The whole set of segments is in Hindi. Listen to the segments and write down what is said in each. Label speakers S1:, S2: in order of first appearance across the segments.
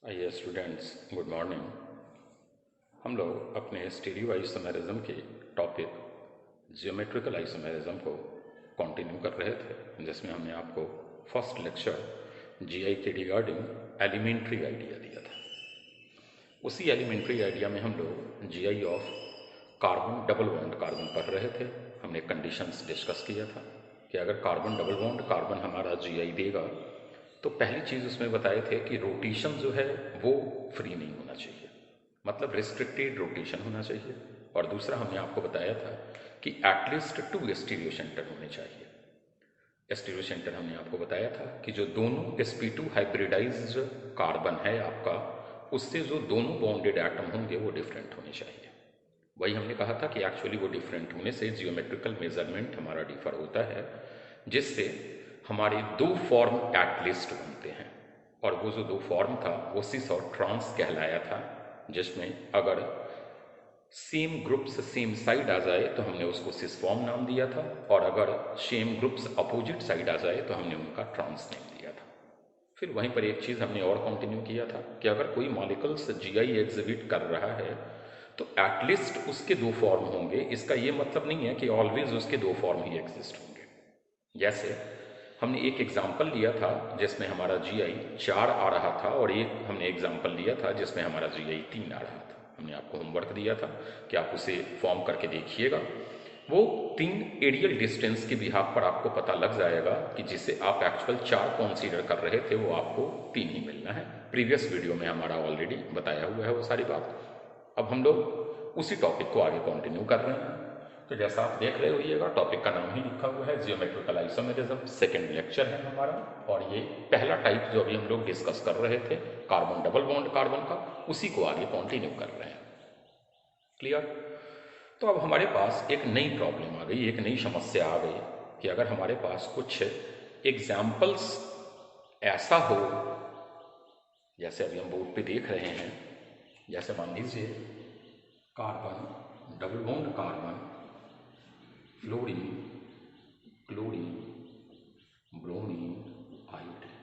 S1: आइए स्टूडेंट्स, गुड मॉर्निंग। हम लोग अपने स्टीरियो आइसोमेरिज्म के टॉपिक जियोमेट्रिकल आइसोमेरिज्म को कंटिन्यू कर रहे थे, जिसमें हमने आपको फर्स्ट लेक्चर जीआई के रिगार्डिंग एलिमेंट्री आइडिया दिया था। उसी एलिमेंट्री आइडिया में हम लोग GI of carbon double bond carbon पढ़ रहे थे। हमने कंडीशंस डिस्कस किया था कि अगर कार्बन डबल बॉन्ड कार्बन हमारा जीआई देगा तो पहली चीज़ उसमें बताए थे कि रोटेशन जो है वो फ्री नहीं होना चाहिए, मतलब रिस्ट्रिक्टेड रोटेशन होना चाहिए। और दूसरा हमने आपको बताया था कि एटलीस्ट 2 स्टीरियो सेंटर होने चाहिए। स्टीरियो सेंटर हमने आपको बताया था कि जो दोनों sp2 हाइब्रिडाइज्ड कार्बन है आपका, उससे जो दोनों बॉन्डेड एटम होंगे वो डिफरेंट होने चाहिए। वही हमने कहा था कि एक्चुअली वो डिफरेंट होने से जियोमेट्रिकल मेजरमेंट हमारा डिफर होता है, जिससे हमारे 2 फॉर्म एटलिस्ट बनते हैं। और वो जो 2 फॉर्म था वो सिस और ट्रांस कहलाया था, जिसमें अगर सेम ग्रुप्स सेम साइड आ जाए तो हमने उसको सिस फॉर्म नाम दिया था, और अगर सेम ग्रुप्स अपोजिट साइड आ जाए तो हमने उनका ट्रांस नेम दिया था। फिर वहीं पर एक चीज़ हमने और कंटिन्यू किया था कि अगर कोई मॉलिक्यूल्स जीआई एग्जिबिट कर रहा है तो एटलीस्ट उसके 2 फॉर्म होंगे। इसका ये मतलब नहीं है कि ऑलवेज उसके 2 फॉर्म ही एग्जिस्ट होंगे। जैसे हमने एक एग्जाम्पल लिया था जिसमें हमारा जीआई 4 आ रहा था, और एक हमने एग्जाम्पल लिया था जिसमें हमारा जीआई 3 आ रहा था। हमने आपको होमवर्क दिया था कि आप उसे फॉर्म करके देखिएगा। वो 3 एरियल डिस्टेंस के बिहाफ पर आपको पता लग जाएगा कि जिसे आप एक्चुअल 4 कंसीडर कर रहे थे वो आपको 3 ही मिलना है। प्रीवियस वीडियो में हमारा ऑलरेडी बताया हुआ है वो सारी बात। अब हम लोग उसी टॉपिक को आगे कंटिन्यू कर रहे हैं। तो जैसा आप देख रहे होइएगा, टॉपिक का नाम ही लिखा हुआ है जियोमेट्रिकल आइसोमेरिज्म। सेकेंड लेक्चर है हमारा, और ये पहला टाइप जो अभी हम लोग डिस्कस कर रहे थे कार्बन डबल बॉन्ड कार्बन का, उसी को आगे कंटिन्यू कर रहे हैं। क्लियर? तो अब हमारे पास एक नई प्रॉब्लम आ गई, एक नई समस्या आ गई कि अगर हमारे पास कुछ एग्जाम्पल्स ऐसा हो, जैसे अभी हम बोर्ड पे देख रहे हैं, जैसे मान लीजिए carbon double bond carbon, fluorine, chlorine, bromine, iodine.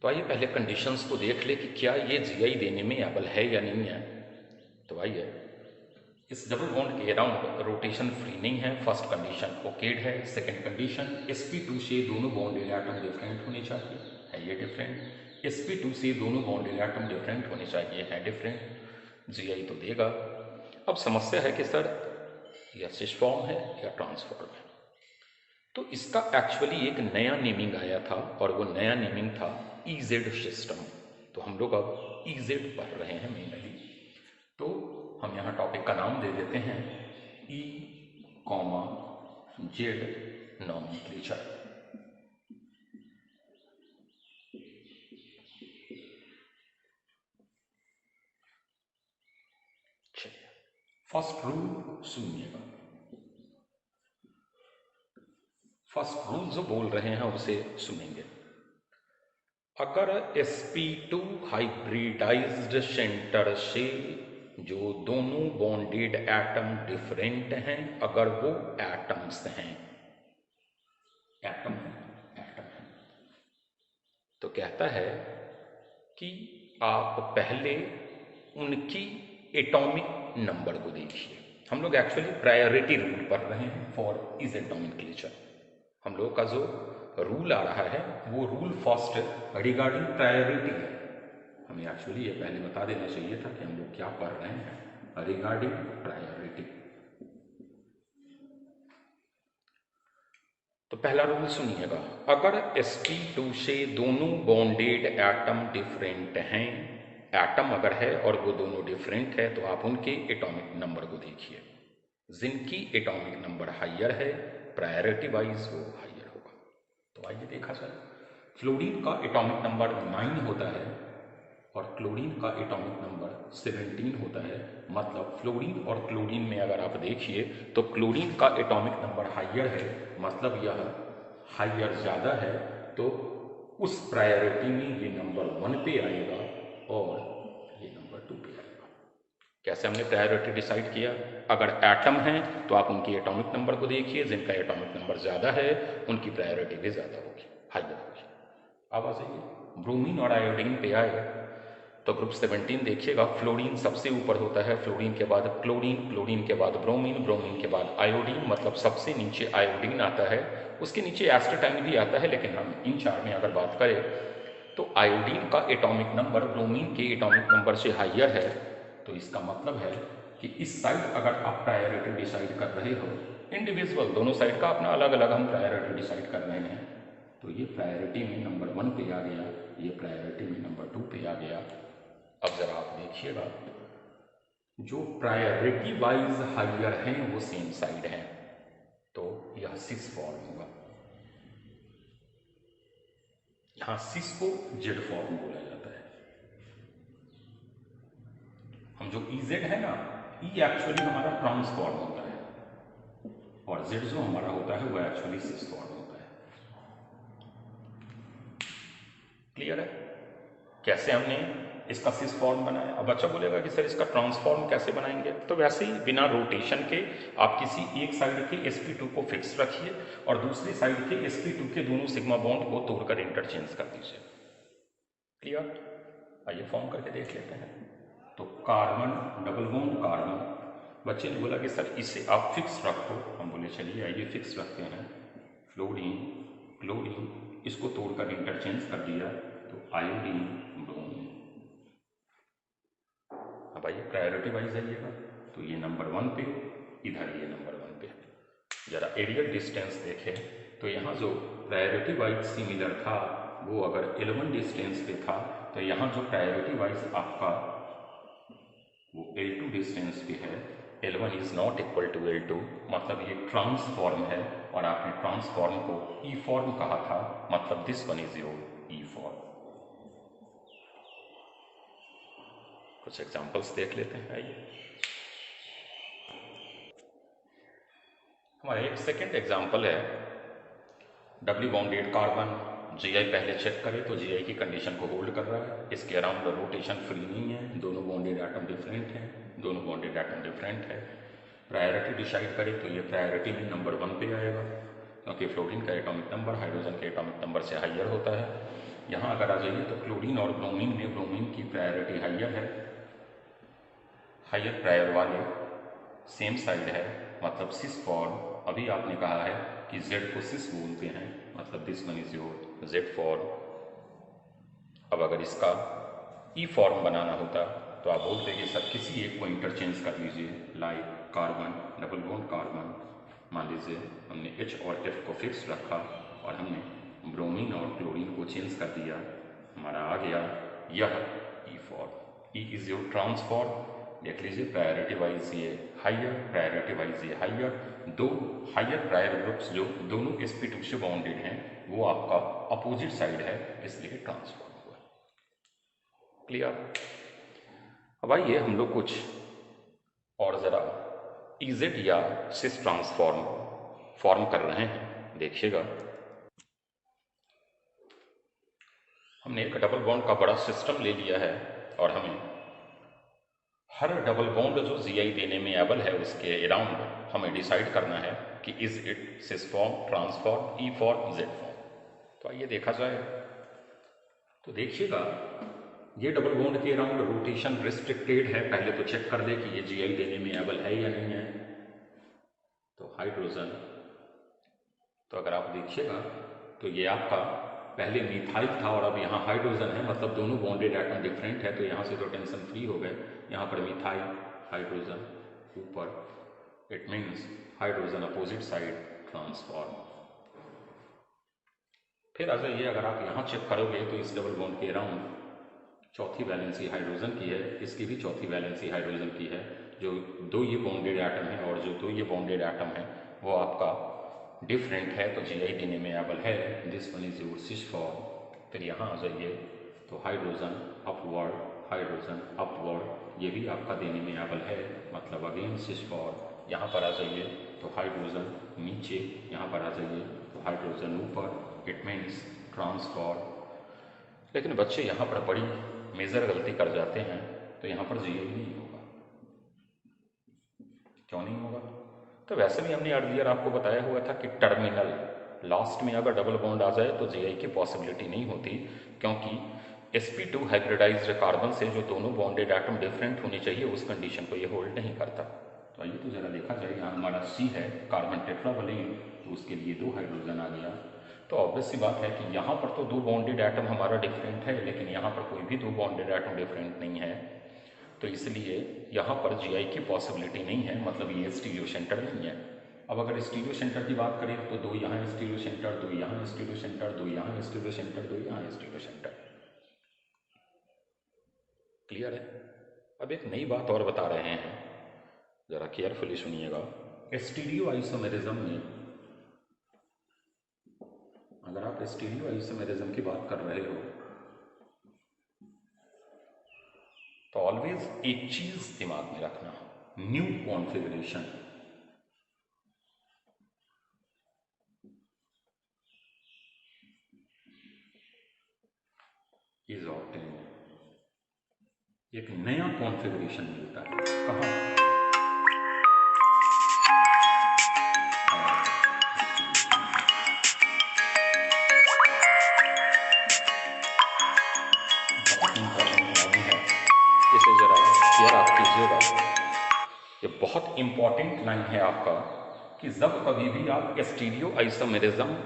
S1: तो आइए पहले कंडीशंस को देख ले कि क्या ये जीआई देने में एबल है या नहीं है। तो आइए, इस डबल बॉन्ड के अराउंड रोटेशन फ्री नहीं है, फर्स्ट कंडीशन ओकेड है। सेकंड कंडीशन sp2 से दोनों बॉन्डेड एटम डिफरेंट होने चाहिए, है ये डिफरेंट। sp2 से दोनों बॉन्डेड एटम डिफरेंट होने चाहिए, है डिफरेंट। जीआई तो देगा। अब समस्या है कि सर या सिस फॉर्म है या ट्रांसफॉर्म है। तो इसका एक्चुअली एक नया नेमिंग आया था, और वो नया नेमिंग था EZ सिस्टम। तो हम लोग अब EZ पढ़ रहे हैं मेनली। तो हम यहाँ टॉपिक का नाम दे देते हैं E, Z नॉमेनक्लेचर। चलिए, फर्स्ट रूल सुनिएगा। फर्स्ट रूल जो बोल रहे हैं उसे सुनेंगे। अगर sp2 हाइब्रिडाइज्ड सेंटर से जो दोनों बॉन्डेड एटम डिफरेंट हैं, अगर वो एटम्स हैं, एटम है, तो कहता है कि आप पहले उनकी एटॉमिक नंबर को देखिए। हम लोग एक्चुअली प्रायोरिटी रूल पढ़ रहे हैं फॉर इज नॉमेनक्लेचर। हम लोग का जो रूल आ रहा है वो रूल फर्स्ट रिगार्डिंग प्रायोरिटी है। हमें एक्चुअली ये पहले बता देना चाहिए था कि हम लोग क्या पढ़ रहे हैं रिगार्डिंग प्रायोरिटी। तो पहला रूल सुनिएगा, अगर sp2 से दोनों बॉन्डेड एटम डिफरेंट हैं, एटम अगर है और वो दोनों डिफरेंट है, तो आप उनके एटॉमिक नंबर को देखिए। जिनकी एटॉमिक नंबर हाइयर है, प्रायोरिटी वाइज वो हाइयर होगा। तो आइए देखा जाए, फ्लोरीन का एटॉमिक नंबर 9 होता है और क्लोरीन का एटॉमिक नंबर 17 होता है। मतलब फ्लोरीन और क्लोरीन में अगर आप देखिए तो क्लोरीन का एटॉमिक नंबर हाइयर है, मतलब यह हाइयर ज़्यादा है, तो उस प्रायोरिटी में ये नंबर 1 पे आएगा और ये नंबर 2 पे आएगा। कैसे हमने प्रायोरिटी डिसाइड किया? अगर एटम हैं तो आप उनकी एटॉमिक नंबर को देखिए, जिनका एटॉमिक नंबर ज़्यादा है उनकी प्रायोरिटी भी ज़्यादा होगी। हाइयर होगी। अब आ जाइए ब्रोमीन और आयोडीन पे आए तो ग्रुप 17 देखिएगा, फ्लोरीन सबसे ऊपर होता है, फ्लोरीन के बाद क्लोरीन, क्लोरीन के बाद ब्रोमीन, ब्रोमीन के बाद आयोडीन, मतलब सबसे नीचे आयोडीन आता है, उसके नीचे एस्टेटाइन भी आता है। लेकिन हम इन चार में अगर बात करें तो आयोडीन का एटॉमिक नंबर ब्रोमीन के एटॉमिक नंबर से हाइयर है। तो इसका मतलब है कि इस साइड अगर आप प्रायोरिटी डिसाइड कर रहे हो, इंडिविजुअल दोनों साइड का अपना अलग अलग हम प्रायोरिटी डिसाइड कर रहे हैं, तो ये प्रायोरिटी में नंबर 1 पे आ गया, ये प्रायोरिटी में नंबर 2 पे आ गया। अब जरा आप देखिएगा, जो प्रायोरिटी वाइज हाइयर हैं वो सेम साइड हैं, तो यह सिस फॉर्म होगा। यहां सिस को जेड फॉर्म बोला जाता है। हम जो इजेड है ना, ई एक्चुअली हमारा ट्रांसफॉर्म होता है, और जेड जो हमारा होता है वो एक्चुअली सिस फॉर्म होता है। क्लियर है कैसे हमने इसका सिस फॉर्म बनाया? अब बच्चा बोलेगा कि सर इसका ट्रांसफॉर्म कैसे बनाएंगे? तो वैसे ही बिना रोटेशन के आप किसी एक साइड के sp2 को फिक्स रखिए और दूसरी साइड के sp2 के दोनों सिग्मा बॉन्ड को तोड़कर इंटरचेंज कर दीजिए। क्लियर? आइए फॉर्म करके देख लेते हैं। तो कार्बन डबल बॉन्ड कार्बन, बच्चे ने बोला कि सर इसे आप फिक्स रखो। हम बोले चलिए आइए फिक्स रखते हैं। फ्लोरीन क्लोरीन, इसको तोड़कर इंटरचेंज कर दिया, तो आयोडीन ब्रोमीन। अब आइए प्रायोरिटी वाइज आइएगा, तो ये नंबर 1 पे, इधर ये नंबर 1 पे। जरा एरियल डिस्टेंस देखें तो यहाँ जो प्रायोरिटी वाइज सिमिलर था वो अगर L1 डिस्टेंस पे था, तो यहाँ जो प्रायोरिटी वाइज आपका वो L2 डिस्टेंस पे है। L1 is not equal to L2, मतलब ये ट्रांसफॉर्म है, और आपने ट्रांसफॉर्म को ई फॉर्म कहा था, मतलब this one is your E form. कुछ एग्जांपल्स देख लेते हैं। आइए हमारा एक सेकेंड एग्जांपल है डब्ल्यू बॉन्डेड कार्बन। जीआई पहले चेक करें तो जीआई की कंडीशन को होल्ड कर रहा है, इसके अराउंड रोटेशन फ्री नहीं है, दोनों बॉन्डेड एटम डिफरेंट हैं, दोनों बॉन्डेड एटम डिफरेंट है। प्रायोरिटी डिसाइड करें तो ये प्रायोरिटी में नंबर 1 पे आएगा, क्योंकि फ्लोरीन का एटॉमिक नंबर हाइड्रोजन के एटॉमिक नंबर से हाइयर होता है। यहाँ अगर आ जाइए तो क्लोरीन और ब्रोमीन में ब्रोमीन की प्रायोरिटी हाइयर है, हाइयर प्रायर वाले सेम साइड है, मतलब सिस फॉर्म। अभी आपने कहा है कि जेड को सिस बोलते हैं, मतलब this one is your Z form. अब अगर इसका ई फॉर्म बनाना होता तो आप बोलते कि सर किसी एक को इंटरचेंज कर लीजिए, like carbon double bond carbon. मान लीजिए हमने H और F को फिक्स रखा और हमने ब्रोमीन और क्लोरीन को चेंज कर दिया, हमारा आ गया यह E form. E is your trans form. देख लीजिए प्रायोरिटी वाइज ये हाइयर, प्रायोरिटी वाइज ये हाइयर। दो हाइयर प्रायर ग्रुप्स जो दोनों sp2 से बाउंडेड हैं वो आपका अपोजिट साइड है, इसलिए ट्रांसफॉर्म हुआ। क्लियर? अब आइए हम लोग कुछ और जरा इजेड या सिस ट्रांसफॉर्म फॉर्म कर रहे हैं, देखिएगा। हमने एक डबल बॉन्ड का बड़ा सिस्टम ले लिया है और हमें हर डबल बॉन्ड जो जीआई देने में एबल है उसके अराउंड हमें डिसाइड करना है कि is it cis form, trans form, E form, Z form. तो आइए देखा जाए। तो देखिएगा ये डबल बॉन्ड के अराउंड रोटेशन रिस्ट्रिक्टेड है, पहले तो चेक कर ले कि ये जीआई देने में एबल है या नहीं है। तो हाइड्रोजन, तो अगर आप देखिएगा तो ये आपका पहले मिथाइल था और अब यहाँ हाइड्रोजन है, मतलब दोनों बॉन्डेड एटम डिफरेंट है, तो यहाँ से तो टेंशन फ्री हो गए। यहाँ पर मिथाइल हाइड्रोजन ऊपर, it means hydrogen opposite side transform. फिर आ जाइए, अगर आप यहाँ चेक करोगे तो इस डबल बॉन्ड के अराउंड चौथी वैलेंसी हाइड्रोजन की है, इसकी भी चौथी वैलेंसी हाइड्रोजन की है। जो दो ये बॉन्डेड एटम है और जो दो ये बॉन्डेड एटम है वो आपका डिफरेंट है, तो जीआई देने में एबल है, this one is your cis form. फिर यहाँ आ जाइए तो हाइड्रोजन अपवर्ड, हाइड्रोजन अपवर्ड, ये भी आपका देने में एबल है, मतलब अगेन सिस फॉर्म। यहाँ पर आ जाइए तो हाइड्रोजन नीचे, यहाँ पर आ जाइए तो हाइड्रोजन ऊपर, इट मीन्स ट्रांसफॉर्म। लेकिन बच्चे यहाँ पर बड़ी मेजर गलती कर जाते हैं, तो यहाँ पर जीआई नहीं होगा। क्यों नहीं होगा? तो वैसे भी हमने अर्लियर आपको बताया हुआ था कि टर्मिनल लास्ट में अगर डबल बॉन्ड आ जाए तो Gi की पॉसिबिलिटी नहीं होती, क्योंकि sp2 हाइब्रिडाइज्ड कार्बन से जो दोनों बॉन्डेड एटम डिफरेंट होने चाहिए उस कंडीशन को ये होल्ड नहीं करता। तो आइए तो जरा देखा जाए, यहाँ हमारा C है कार्बन टेट्रावलिन, तो उसके लिए 2 हाइड्रोजन आ गया। तो ऑब्वियस सी बात है कि यहाँ पर तो 2 बॉन्डेड एटम हमारा डिफरेंट है, लेकिन यहाँ पर कोई भी 2 बॉन्डेड एटम डिफरेंट नहीं है, तो इसलिए यहाँ पर Gi की पॉसिबिलिटी नहीं है, मतलब ये स्टीरियो सेंटर नहीं है। अब अगर स्टीरियो सेंटर की बात करें तो 2 यहाँ स्टीरियो सेंटर, 2 यहाँ स्टीरियो सेंटर, 2 यहाँ स्टीरियो सेंटर, 2 यहाँ स्टीरियो सेंटर। क्लियर है? अब एक नई बात और बता रहे हैं, जरा केयरफुली सुनिएगा। स्टीरियो आइसोमेरिज्म में अगर आप स्टीरियो आइसोमेरिज्म की बात कर रहे हो तो ऑलवेज एक चीज दिमाग में रखना, न्यू कॉन्फ़िगरेशन इज ऑब्टेन्ड। एक नया कॉन्फ़िगरेशन मिलता है, कहाँ? इसे जरा क्लियर आप कीजिएगा, ये बहुत इंपॉर्टेंट लाइन है आपका, कि जब कभी भी आप स्टीरियो आइसोमेरिज्म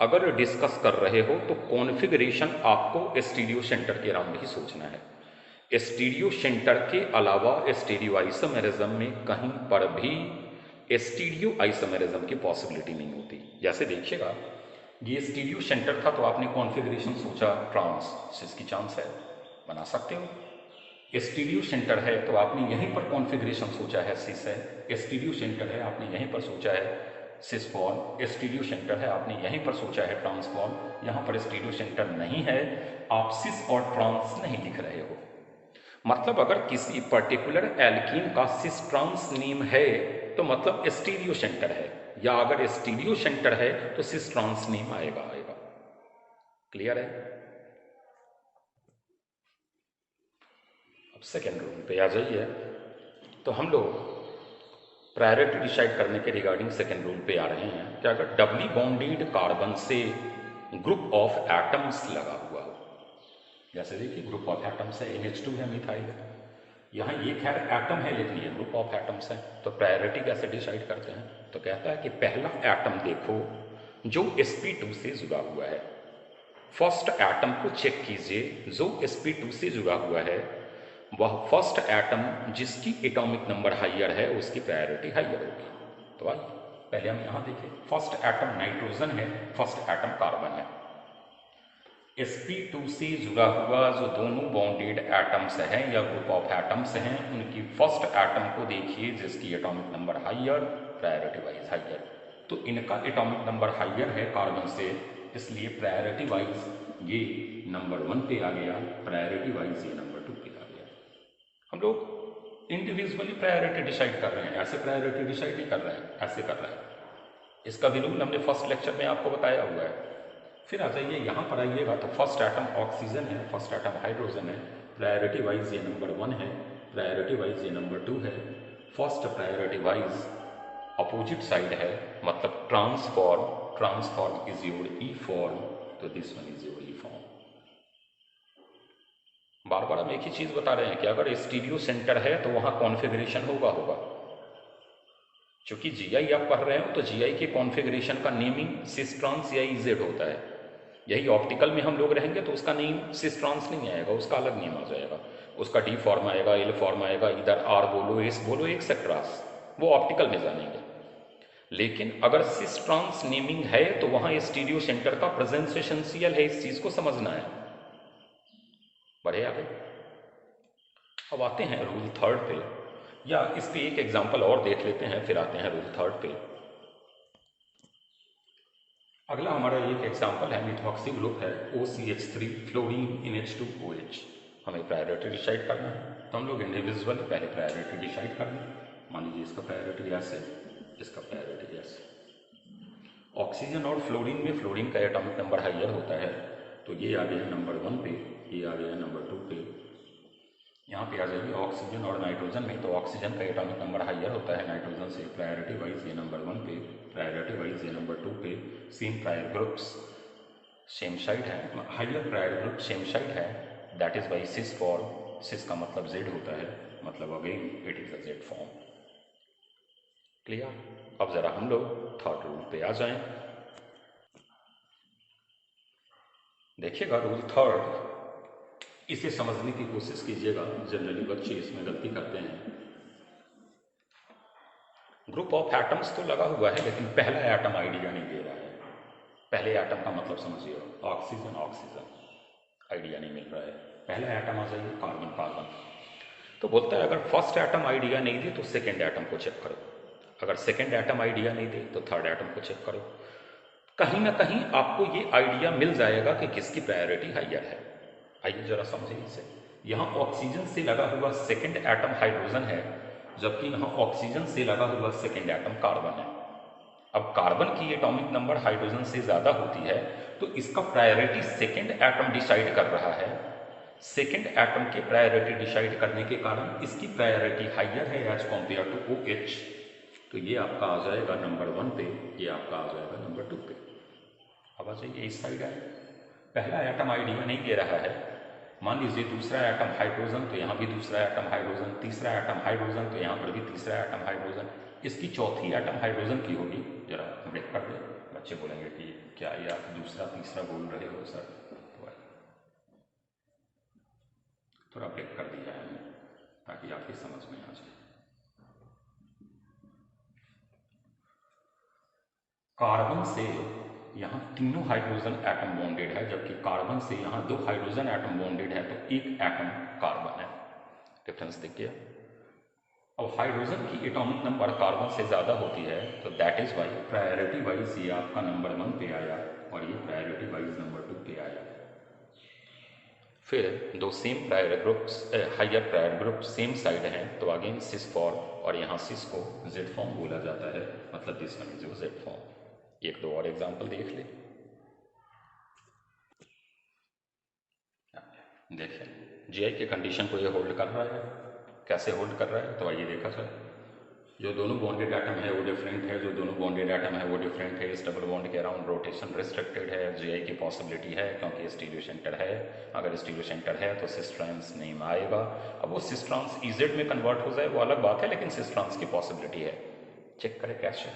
S1: अगर डिस्कस कर रहे हो तो कॉन्फ़िगरेशन आपको स्टीरियो सेंटर के अराउंड ही सोचना है। स्टीरियो सेंटर के अलावा स्टीरियो आइसोमेरिज्म में कहीं पर भी स्टीरियो आइसोमेरिज्म की पॉसिबिलिटी नहीं होती। जैसे देखिएगा, ये स्टीरियो सेंटर था तो आपने कॉन्फ़िगरेशन सोचा ट्रांस, जिसकी चांस है बना सकते हो। स्टीरियो सेंटर है तो आपने यहीं पर कॉन्फ़िगरेशन सोचा है सिस है, स्टीरियो सेंटर है आपने यहीं पर सोचा है सिस फॉर्म, स्टीरियो सेंटर है आपने यहीं पर सोचा है ट्रांसफॉर्म। यहाँ पर स्टीरियो सेंटर नहीं है, आप सिस और ट्रांस नहीं लिख रहे हो। मतलब अगर किसी पर्टिकुलर एल्कीन का सिस ट्रांस नेम है तो मतलब स्टीरियो सेंटर है, या अगर स्टीरियो सेंटर है तो सिस ट्रांस नेम आएगा। क्लियर है? अब सेकेंड रूल पे आ जाइए। तो हम लोग प्रायोरिटी डिसाइड करने के रिगार्डिंग सेकेंड रूल पे आ रहे हैं कि अगर डबली बॉन्डेड कार्बन से ग्रुप ऑफ एटम्स लगा हुआ हो, जैसे देखिए ग्रुप ऑफ एटम्स है, NH2 है, मिथाइल है, यहाँ ये खैर एटम है लेकिन ये ग्रुप ऑफ एटम्स है, तो प्रायोरिटी कैसे डिसाइड करते हैं? तो कहता है कि पहला एटम देखो जो sp2 से जुड़ा हुआ है, फर्स्ट एटम को चेक कीजिए जो sp2 से जुड़ा हुआ है, वह फर्स्ट एटम जिसकी एटॉमिक नंबर हाइयर है उसकी प्रायोरिटी हाइयर होगी। तो आइए पहले हम यहाँ देखें, फर्स्ट एटम नाइट्रोजन है, फर्स्ट एटम कार्बन है। sp2 से जुड़ा हुआ जो दोनों बॉन्डेड एटम्स हैं या ग्रुप ऑफ एटम्स हैं, उनकी फर्स्ट एटम को देखिए जिसकी atomic number higher, priority wise higher. तो इनका एटॉमिक नंबर हाइयर है कार्बन से, इसलिए प्रायोरिटी वाइज ये नंबर 1 पे आ गया, प्रायोरिटी वाइज ये नंबर 2 पे आ गया। हम लोग इंडिविजुअली प्रायोरिटी डिसाइड कर रहे हैं, ऐसे प्रायोरिटी डिसाइड नहीं कर रहे हैं, ऐसे कर रहे हैं। इसका भी रूल हमने फर्स्ट लेक्चर में आपको बताया हुआ है। फिर आ जाइए यहाँ पर आइएगा तो फर्स्ट एटम ऑक्सीजन है, फर्स्ट एटम हाइड्रोजन है, प्रायोरिटी वाइज ये नंबर 1 है, प्रायोरिटी वाइज ये नंबर 2 है। First priority wise opposite side है, मतलब trans form is your E form, तो this one is your E form. बार बार हम एक ही चीज बता रहे हैं कि अगर स्टीरियो सेंटर है तो वहां कॉन्फ़िगरेशन होगा। चूंकि Gi आप पढ़ रहे हो तो Gi के कॉन्फ़िगरेशन का नेमिंग सिस ट्रांस या EZ होता है। यही ऑप्टिकल में हम लोग रहेंगे तो उसका नेम सिस ट्रांस नहीं आएगा, उसका अलग नेम आ जाएगा, उसका D फॉर्म आएगा, L फॉर्म आएगा, इधर R बोलो, S बोलो, एक्सेट्रा, वो ऑप्टिकल में जानेंगे। लेकिन अगर सिस ट्रांस नेमिंग है तो वहां स्टीरियो सेंटर का प्रेजेंस एसेंशियल है, इस चीज को समझना है। बढ़े आगे। अब आते हैं रूल थर्ड पे, या इस पे एक एग्जांपल और देख लेते हैं, फिर आते हैं रूल थर्ड पे। अगला हमारा एक एग्जांपल है, मिथॉक्सी ग्रुप है, OCH3 फ्लोरीन NH2OH। हमें प्रायोरिटी डिसाइड करना है, तो हम लोग इंडिविजुअल पहले प्रायोरिटी डिसाइड कर लें। मान लीजिए इसका प्रायोरिटी गैस है, इसका प्रायोरिटी गैस। ऑक्सीजन और फ्लोरीन में फ्लोरीन का एटॉमिक नंबर हाइयर होता है, तो ये आ गया नंबर 1 पे, ये आ गया नंबर 2 पे। यहाँ पे आ जाइए ऑक्सीजन और नाइट्रोजन में, तो ऑक्सीजन का एटॉमिक नंबर हाइयर होता है नाइट्रोजन से, प्रायोरिटी वाइज ये नंबर 1 पे, प्रायोरिटी वाइज ये नंबर 2 पे। Same prior groups same side है, higher prior group same side है, that is by cis form. Cis का मतलब जेड होता है, मतलब again it is a Z form. Clear? अब जरा हम लोग थर्ड रूल पे आ जाएं। देखिएगा रूल थर्ड, इसे समझने की कोशिश कीजिएगा। जनरली बच्चे इसमें गलती करते हैं। ग्रुप ऑफ एटम्स तो लगा हुआ है, लेकिन पहला एटम आइडिया नहीं दे रहा है। पहले एटम का मतलब समझिए, ऑक्सीजन ऑक्सीजन आइडिया नहीं मिल रहा है। पहला एटम आ जाइए कार्बन कार्बन, तो बोलता है अगर फर्स्ट एटम आइडिया नहीं दे तो सेकेंड एटम को चेक करो, अगर सेकेंड एटम आइडिया नहीं दे तो थर्ड एटम को चेक करो। कहीं ना कहीं आपको ये आइडिया मिल जाएगा कि किसकी प्रायोरिटी हाइयर है। आइए जरा समझिए इसे। यहाँ ऑक्सीजन से लगा हुआ सेकेंड एटम हाइड्रोजन है, जबकि यहाँ ऑक्सीजन से लगा हुआ सेकेंड एटम कार्बन है। अब कार्बन की एटॉमिक नंबर हाइड्रोजन से ज़्यादा होती है, तो इसका प्रायोरिटी सेकेंड एटम डिसाइड कर रहा है। सेकेंड एटम के प्रायोरिटी डिसाइड करने के कारण इसकी प्रायोरिटी हाइयर है एज कॉम्पेयर टू OH। तो ये आपका आ जाएगा नंबर 1 पे, ये आपका आ जाएगा नंबर 2 पे। अब आ जाइए इस साइड है, पहला एटम आइडिया नहीं दे रहा है। मान लीजिए दूसरा एटम हाइड्रोजन, तो यहाँ भी दूसरा एटम हाइड्रोजन, तीसरा एटम हाइड्रोजन, तो यहाँ पर भी तीसरा एटम हाइड्रोजन। इसकी चौथी एटम हाइड्रोजन की होगी। जरा ब्रेक कर दे, बच्चे बोलेंगे कि क्या ये आप दूसरा तीसरा बोल रहे हो सर, तो थोड़ा ब्रेक कर दिया है हमने ताकि आपकी समझ में आ जाए। कार्बन से यहाँ तीनों हाइड्रोजन एटम बॉन्डेड है, जबकि कार्बन से यहाँ 2 हाइड्रोजन एटम बॉन्डेड है, तो एक एटम कार्बन है। डिफरेंस देखिए। अब हाइड्रोजन की एटॉमिक नंबर कार्बन से ज़्यादा होती है, तो that is why priority wise ये आपका नंबर 1 पे आया और ये प्रायोरिटी वाइज नंबर 2 पे आया। फिर दो same prior groups, higher prior group same side हैं, तो अगेन सिस फॉर्म, और यहाँ सिस को जेड फॉर्म बोला जाता है, मतलब this one is Z form. एक दो और एग्जाम्पल देख ले। देखिए जीआई के कंडीशन को ये होल्ड कर रहा है। कैसे होल्ड कर रहा है, तो आइए देखा जाए। जो दोनों बॉन्डेड एटम है वो डिफरेंट है, जो दोनों बॉन्डेड एटम है वो डिफरेंट है। इस डबल बॉन्ड के अराउंड रोटेशन रिस्ट्रिक्टेड है, जीआई की पॉसिबिलिटी है क्योंकि स्टीरियो सेंटर है। अगर स्टीरियो सेंटर है तो सिस्ट्रॉन्स नेम आएगा। अब वो सिस्ट्रॉन्स इजेड में कन्वर्ट हो जाए वो अलग बात है, लेकिन सिस्ट्रॉन्स की पॉसिबिलिटी है। चेक करें कैसे।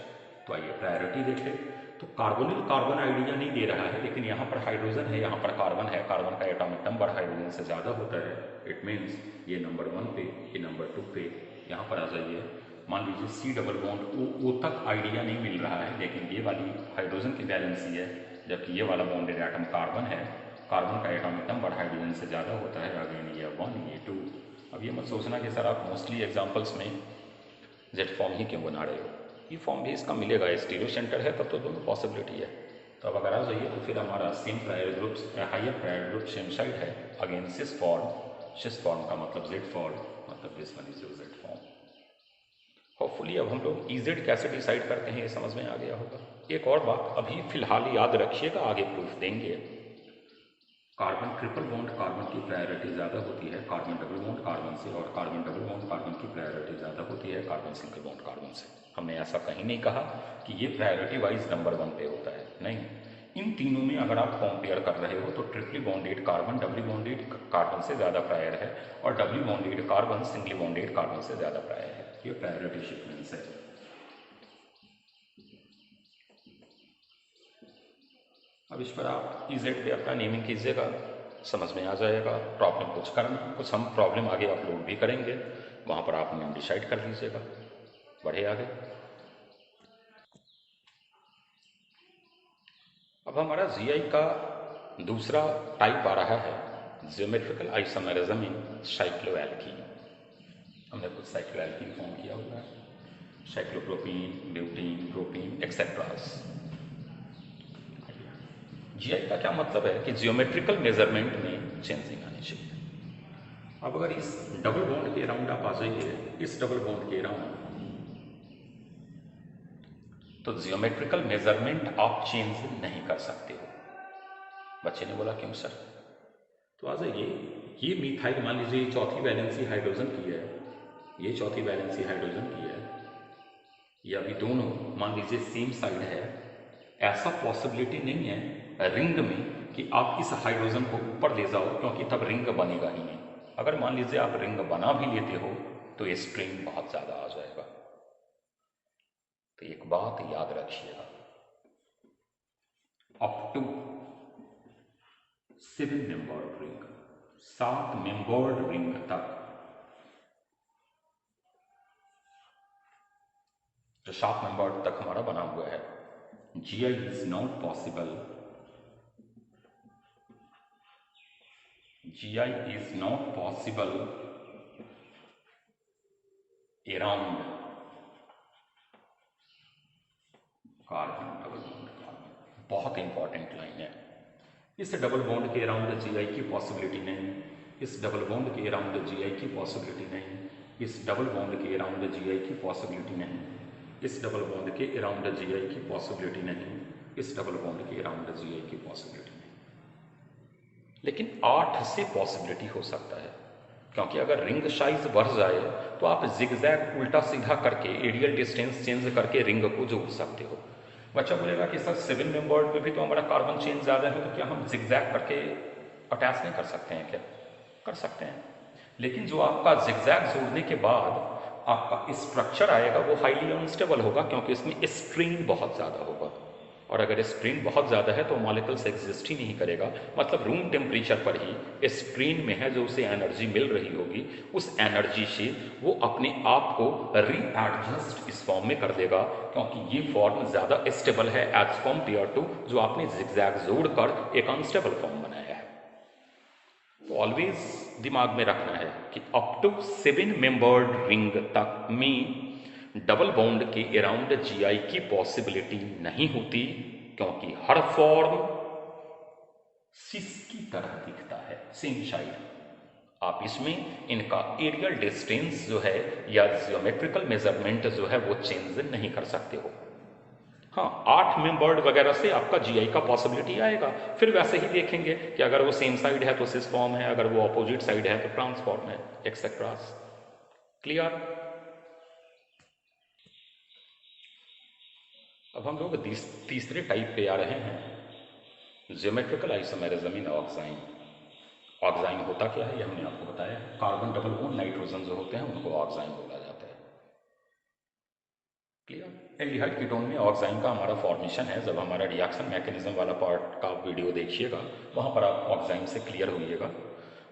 S1: तो आइए प्रायोरिटी देखें। तो कार्बोनिल कार्बन आइडिया नहीं दे रहा है, लेकिन यहाँ पर हाइड्रोजन है, यहाँ पर कार्बन है। कार्बन का एटॉमिक नंबर हाइड्रोजन से ज़्यादा होता है। इट मीन्स ये नंबर 1 पे, ये नंबर 2 पे। यहाँ पर आ जाइए, मान लीजिए C डबल बॉन्ड O तक आइडिया नहीं मिल रहा है, लेकिन ये वाली हाइड्रोजन की बैलेंसी है, जबकि ये वाला बॉन्डेड एटम कार्बन है। कार्बन का एटॉमिक नंबर हाइड्रोजन से ज़्यादा होता है। अगेन ये 1 ये 2। अब ये मत सोचना कि सर आप मोस्टली एग्जाम्पल्स में जेड फॉर्म ही क्यों बना रहे हो, ये फॉर्म भी इसका मिलेगा। स्टीरियो सेंटर है तब तो दोनों पॉसिबिलिटी है। तो अब अगर आ जाइए तो फिर हमारा same prior groups, higher prior group same side है। अगेन सिस फॉर्म का मतलब जेड फॉर्म, मतलब this one is Z form. Hopefully अब हम लोग इजेड कैसे डिसाइड करते हैं ये समझ में आ गया होगा। एक और बात अभी फिलहाल याद रखिएगा, आगे प्रूफ देंगे। कार्बन ट्रिपल बॉन्ड कार्बन की प्रायोरिटी ज़्यादा होती है कार्बन डबल बॉन्ड कार्बन से, और कार्बन डबल बॉन्ड कार्बन की प्रायोरिटी ज़्यादा होती है कार्बन सिंगल बॉन्ड कार्बन से। हमने ऐसा कहीं नहीं कहा कि ये प्रायोरिटी वाइज नंबर 1 पे होता है, नहीं। इन तीनों में अगर आप कंपेयर कर रहे हो तो triply bonded carbon doubly bonded carbon से ज़्यादा प्रायर है, और doubly bonded carbon singly bonded carbon से ज़्यादा प्रायर है। ये प्रायोरिटी सीक्वेंस है। अब इस पर आप इजेड पे अपना नेमिंग कीजिएगा, समझ में आ जाएगा। प्रॉब्लम कुछ करना, कुछ हम प्रॉब्लम आगे अपलोड भी करेंगे, वहाँ पर आप नेम डिसाइड कर लीजिएगा। बढ़े आगे। अब हमारा जीआई का दूसरा टाइप आ रहा है ज्योमेट्रिकल आइसोमेरिज्म इन साइक्लोएल्कीन। हमने कुछ साइक्लोएल्कीन फॉर्म किया हुआ है, cyclopropene, butene, propene etceteras. GI का क्या मतलब है कि जियोमेट्रिकल मेजरमेंट में चेंजिंग आनी चाहिए। अब अगर इस डबल बॉन्ड के अराउंड आप आ जाइए, इस डबल बॉन्ड के अराउंड, तो जियोमेट्रिकल मेजरमेंट आप चेंज नहीं कर सकते हो। बच्चे ने बोला क्यों सर, तो आ जाइए, ये मिथाइल मान लीजिए चौथी वैलेंसी हाइड्रोजन की है, ये चौथी वैलेंसी हाइड्रोजन की है, ये अभी दोनों मान लीजिए सेम साइड है। ऐसा पॉसिबिलिटी नहीं है रिंग में कि आप इस हाइड्रोजन को ऊपर ले जाओ, क्योंकि तब रिंग बनेगा ही नहीं। अगर मान लीजिए आप रिंग बना भी लेते हो तो ये स्ट्रेन बहुत ज्यादा आ जाएगा। तो एक बात याद रखिएगा, up to 7 membered ring, 7 membered ring तक, जो 7 मेंबर्ड तक हमारा बना हुआ है, GI is not possible, GI is not possible around carbon double bond carbon. बहुत इंपॉर्टेंट लाइन है। इस डबल बॉन्ड के अराउंड GI की पॉसिबिलिटी नहीं, इस डबल बॉन्ड के अराउंड GI की पॉसिबिलिटी नहीं, इस डबल बॉन्ड के अराउंड GI की पॉसिबिलिटी नहीं, इस डबल बॉन्ड के अराउंड GI की पॉसिबिलिटी नहीं, इस डबल बॉन्ड के अराउंड GI की पॉसिबिलिटी नहीं। लेकिन 8 से पॉसिबिलिटी हो सकता है, क्योंकि अगर रिंग साइज बढ़ जाए तो आप जिगजैग उल्टा सीधा करके एरियल डिस्टेंस चेंज करके रिंग को जोड़ सकते हो। बच्चा बोलेगा कि सर 7 मेंबर्ड में भी तो हमारा कार्बन चेन ज़्यादा है, तो क्या हम जिगजैग करके अटैच नहीं कर सकते हैं? क्या कर सकते हैं, लेकिन जो आपका जिगजैग जोड़ने के बाद आपका स्ट्रक्चर आएगा वो हाईली अनस्टेबल होगा, क्योंकि इसमें स्ट्रेन बहुत ज़्यादा होगा। और अगर स्ट्रेन बहुत ज़्यादा है तो मॉलिक्यूल्स एग्जिस्ट ही नहीं करेगा। मतलब रूम टेम्परेचर पर ही स्ट्रेन में है जो उसे एनर्जी मिल रही होगी, उस एनर्जी से वो अपने आप को रीएडजस्ट इस फॉर्म में कर देगा, क्योंकि ये फॉर्म ज़्यादा स्टेबल है एज कम्पेयर टू जो आपने जिगजैग जोड़कर एक अनस्टेबल फॉर्म बनाया है। तो ऑलवेज दिमाग में रखना है कि अप टू 7 मेंबर्ड रिंग तक में डबल बॉन्ड के अराउंड GI की पॉसिबिलिटी नहीं होती, क्योंकि हर फॉर्म सिस की तरह दिखता है, सेम साइड। आप इसमें इनका एरियल डिस्टेंस जो है या ज्योमेट्रिकल मेजरमेंट जो है वो चेंज नहीं कर सकते हो। हाँ, 8 मेंबर्ड वगैरह से आपका GI का पॉसिबिलिटी आएगा। फिर वैसे ही देखेंगे कि अगर वो सेम साइड है तो सिस फॉर्म है, अगर वो ऑपोजिट साइड है तो ट्रांसफॉर्म है, एक्सेट्रा। क्लियर? अब हम लोग तीसरे टाइप पे आ रहे हैं, ज्योमेट्रिकल आइसोमेरिज्म इन ऑक्साइन। ऑक्साइन होता क्या है ये हमने आपको बताया। कार्बन डबल बॉन्ड नाइट्रोजन जो होते हैं उनको ऑक्साइन बोला जाता है। क्लियर? एल्डिहाइड कीटोन में ऑक्साइन का हमारा फॉर्मेशन है। जब हमारा रिएक्शन मैकेनिज्म वाला पार्ट का वीडियो देखिएगा वहाँ पर आप ऑक्साइन से क्लियर होइएगा,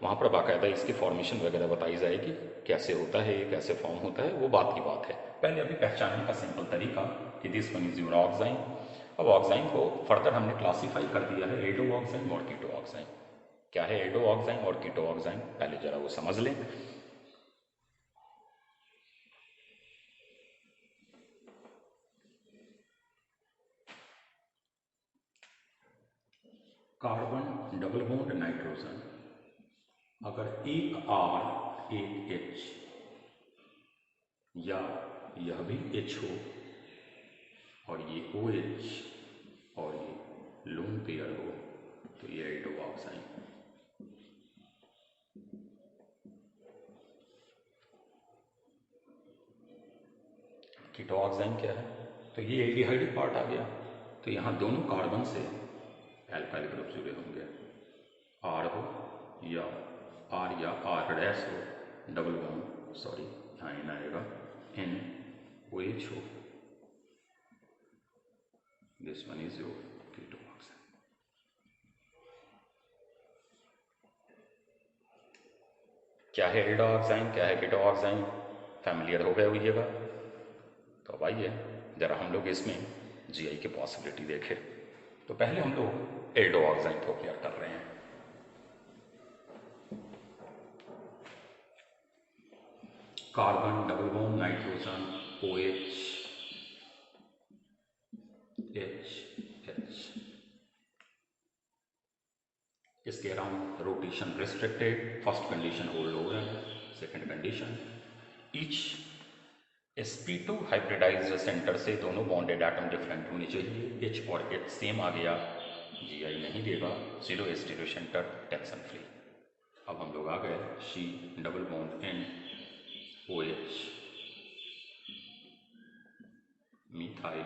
S1: वहाँ पर बाकायदा इसकी फॉर्मेशन वगैरह बताई जाएगी, कैसे होता है, कैसे फॉर्म होता है, वो बात की बात है। पहले अभी पहचानने का सिंपल तरीका कि दिस वन इज योर ऑक्साइन। अब ऑक्साइन को फर्दर हमने क्लासीफाई कर दिया है एल्डो ऑक्साइन और कीटो ऑक्साइन। क्या है एल्डो ऑक्साइन और कीटो ऑक्साइन, पहले जरा वो समझ लें। कार्बन डबल बॉन्ड नाइट्रोजन, अगर एक R एक H या यह भी H हो और ये OH और ये लोन पेयर हो तो ये एल्डो ऑक्साइन। कीटो ऑक्साइन क्या है? तो ये एल्डिहाइड पार्ट आ गया, तो यहाँ दोनों कार्बन से एल्काइल ग्रुप जुड़े होंगे, R हो या R या R डैश हो, डबल बॉन्ड सॉरी यहाँ इन आएगा, NOH हो, दिस वन इज योर कीटो ऑक्साइन। क्या है एल्डो ऑक्साइन, क्या है कीटो ऑक्साइन, फैमिलियर हो गए होइएगा। तो अब आइए जरा हम लोग इसमें GI की पॉसिबिलिटी देखें। तो पहले हम लोग एल्डो ऑक्साइन को क्लियर कर रहे हैं। Carbon double bond nitrogen OH H, इसके around rotation restricted, first condition hold हो रहा है, second condition each sp2 hybridized centre से दोनों बॉन्डेड एटम डिफरेंट होने चाहिए। H और H सेम आ गया, GI नहीं देगा, zero stereo centre, tension free. अब हम लोग आ गए C double bond N O H methyl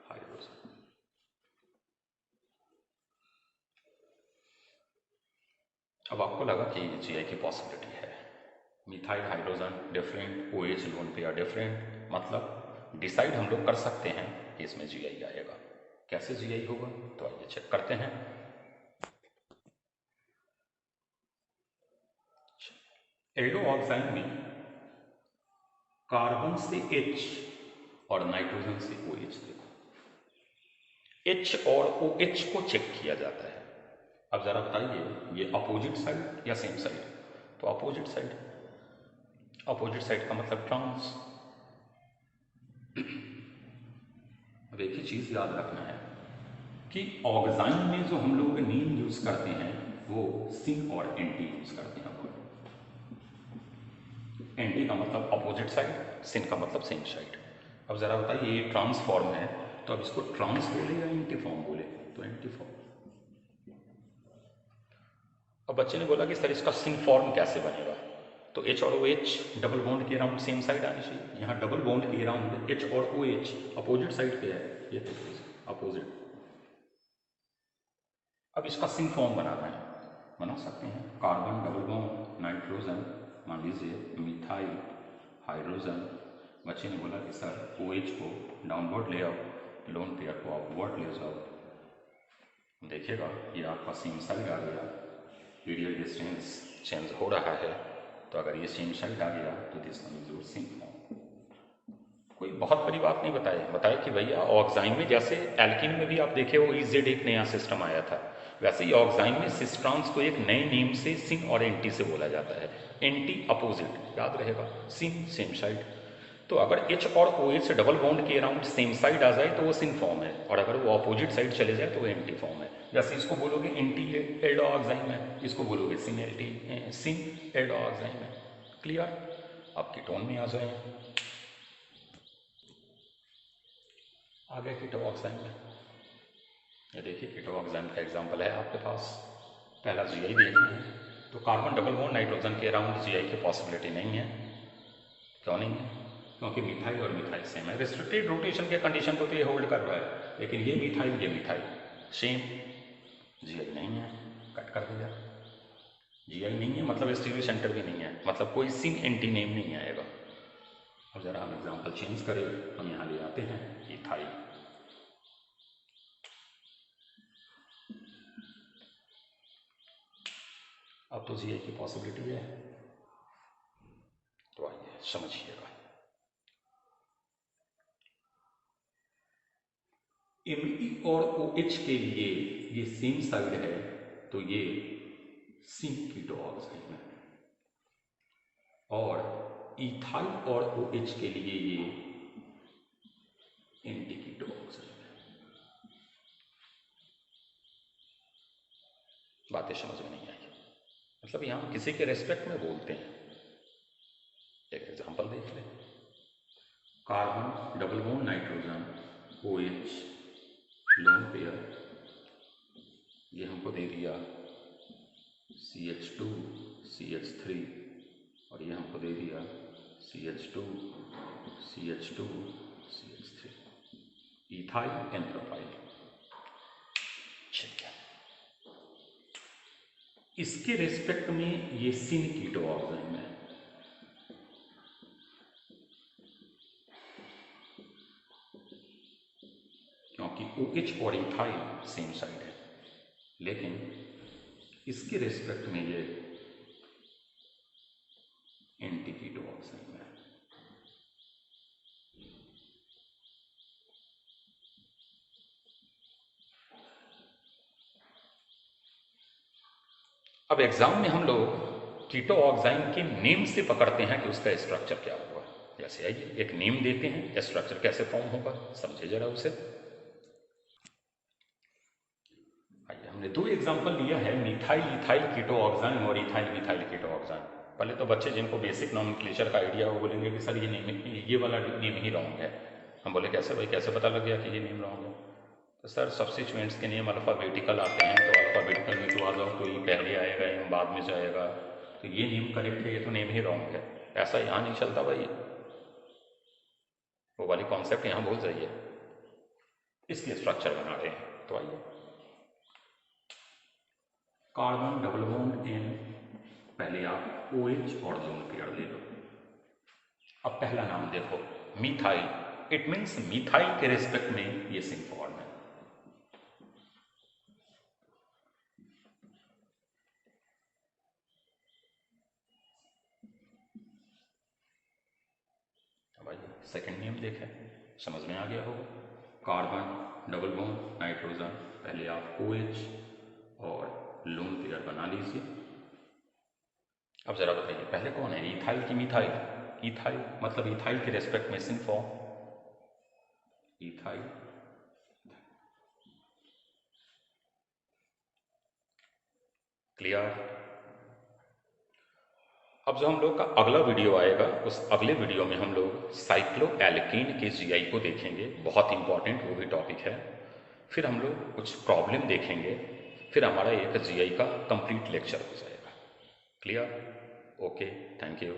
S1: hydrogen. अब आपको लगा कि जीआई की पॉसिबिलिटी है, methyl hydrogen different, O H lone pair different, मतलब डिसाइड हम लोग कर सकते हैं कि इसमें जीआई आएगा। कैसे जीआई होगा तो आइए चेक करते हैं। एल्डो ऑक्साइड में कार्बन से H और नाइट्रोजन से OH, देखो H और OH को चेक किया जाता है। अब जरा बताइए ये अपोजिट साइड या सेम साइड? तो अपोजिट साइड। अपोजिट साइड का मतलब ट्रांस। अब एक ही चीज याद रखना है कि ऑक्साइन में जो हम लोग नेम यूज करते हैं वो सिन और एंटी यूज करते हैं। एंटी का मतलब अपोजिट साइड, सिन का मतलब सेम साइड। अब जरा बताइए ये ट्रांस फॉर्म है तो अब इसको ट्रांस बोले या एंटी फॉर्म बोले? तो एंटी फॉर्म। अब बच्चे ने बोला कि सर इसका सिन फॉर्म कैसे बनेगा? तो H और OH डबल बॉन्ड के अराउंड सेम साइड आनी चाहिए। यहाँ डबल बॉन्ड के अराउंड H और OH अपोजिट साइड पे है, ये देखो अपोजिट। अब इसका सिन फॉर्म बनाना है, बना सकते हैं। कार्बन डबल बॉन्ड नाइट्रोजन, मान लीजिए मिथाइल हाइड्रोजन। बच्चे ने बोला कि सर OH को डाउनवर्ड ले आओ, लोन पेयर को अपवर्ड ले जाओ। देखिएगा ये आपका सेम साइड आ गया, रेडियल डिस्टेंस चेंज हो रहा है। तो अगर ये सेम साइड आ गया तो this one is your syn form. कोई बहुत बड़ी बात नहीं बताए कि भैया ऑक्साइन में जैसे एल्किन में भी आप देखे हो इजेड एक नया सिस्टम आया था, वैसे ही ऑक्साइन में सिस्ट्रॉन्स को एक नए नेम से सिन और एंटी से बोला जाता है। एंटी अपोजिट, याद रहेगा, सिन सेम साइड। तो अगर H और OH डबल बॉन्ड के अराउंड सेम साइड आ जाए तो वो सिन फॉर्म है, और अगर वो अपोजिट साइड चले जाए तो वो एंटी फॉर्म है। जैसे इसको बोलोगे एंटी एल्डो ऑक्साइन में, इसको बोलोगे सिन एल्डो ऑक्साइन में। क्लियर? अब कीटोन में आ जाए, आ गए कीटो ऑक्साइन में। ये देखिए कीटो ऑक्साइन का एग्जाम्पल है आपके पास। पहला जीआई देखना है तो कार्बन डबल बॉन्ड नाइट्रोजन के अराउंड जीआई की पॉसिबिलिटी नहीं है। क्यों नहीं है? क्योंकि मिथाइल और मिथाइल सेम है। रिस्ट्रिक्टेड रोटेशन के कंडीशन को तो ये होल्ड कर रहा है, लेकिन ये मिथाइल सेम, जीआई नहीं है, कट कर दिया। जीआई नहीं है मतलब स्टीरियो सेंटर भी नहीं है, मतलब कोई सिन एंटी नेम नहीं आएगा। अब जरा हम एग्जाम्पल चेंज करें, हम यहाँ ले आते हैं इथाइल। अब तो जीआई की पॉसिबिलिटी है, तो आइए समझिएगा। Me और OH के लिए ये सेम साइड है तो ये सिन कीटो ऑक्साइड है, और इथाइल और OH के लिए ये एंटी कीटो ऑक्साइड है। बातें समझ में नहीं आई? मतलब यहां किसी के रेस्पेक्ट में बोलते हैं। एक एग्जांपल देख लें, carbon double bond nitrogen OH lone pair, ये हमको दे दिया CH2 CH3, और ये हमको दे दिया CH2 CH2 CH3, ethyl and propyl. ठीक है, इसके रेस्पेक्ट में ये सिन कीटो ऑक्साइड है। क्योंकि OH और इथाइल सेम साइड है, लेकिन इसके रेस्पेक्ट में ये एंटी कीटो ऑक्साइड है। अब एग्जाम में हम लोग कीटो ऑक्साइन के नेम से पकड़ते हैं कि उसका स्ट्रक्चर क्या होगा। जैसे आइए एक नेम देते हैं, स्ट्रक्चर कैसे फॉर्म होगा समझे जरा उसे। आइए हमने दो एग्जांपल लिया है, मिथाइल इथाइल कीटो ऑक्साइन और इथाइल मिथाइल कीटो ऑक्साइन। पहले तो बच्चे जिनको बेसिक नॉमेनक्लेचर का आइडिया हो बोलेंगे कि सर ये नेम, ये वाला नेम ही रॉन्ग है। हम बोले कैसे भाई, कैसे पता लग गया कि ये नेम रॉन्ग है? तो सर सब्स्टिट्यूएंट्स के नेम अल्फ़ाबेटिकल आते हैं, तो अल्फाबेटिकल में तो आ जाओ तो ई पहले आएगा, एम बाद में जाएगा, तो ये नेम करेक्ट है, ये तो नेम ही रॉन्ग है। ऐसा यहाँ नहीं चलता भाई, वो वाली कॉन्सेप्ट यहाँ भूल जाइए, इसलिए स्ट्रक्चर बना रहे हैं। तो आइए, कार्बन डबल बॉन्ड एन, पहले आप OH और लोन पेयर ले लो। अब पहला नाम देखो, मिथाइल, इट मीन्स मिथाइल के रेस्पेक्ट में ये सिंग फॉर्म है। अब आइए सेकेंड नेम देखें, समझ में आ गया होगा, कार्बन डबल बॉन्ड नाइट्रोजन, पहले आप OH और लोन पेयर बना लीजिए। अब जरा बताइए पहले कौन है, इथाइल की मिथाइल? इथाइल मतलब इथाइल के रेस्पेक्ट में सिंग फॉर्म, इथाइल। क्लियर? अब जो हम लोग का अगला वीडियो आएगा, उस अगले वीडियो में हम लोग साइक्लोएल्कीन के जीआई को देखेंगे, बहुत इंपॉर्टेंट वो भी टॉपिक है। फिर हम लोग कुछ प्रॉब्लम देखेंगे, फिर हमारा एक जीआई का कंप्लीट लेक्चर हो जाएगा। क्लियर? Okay, thank you.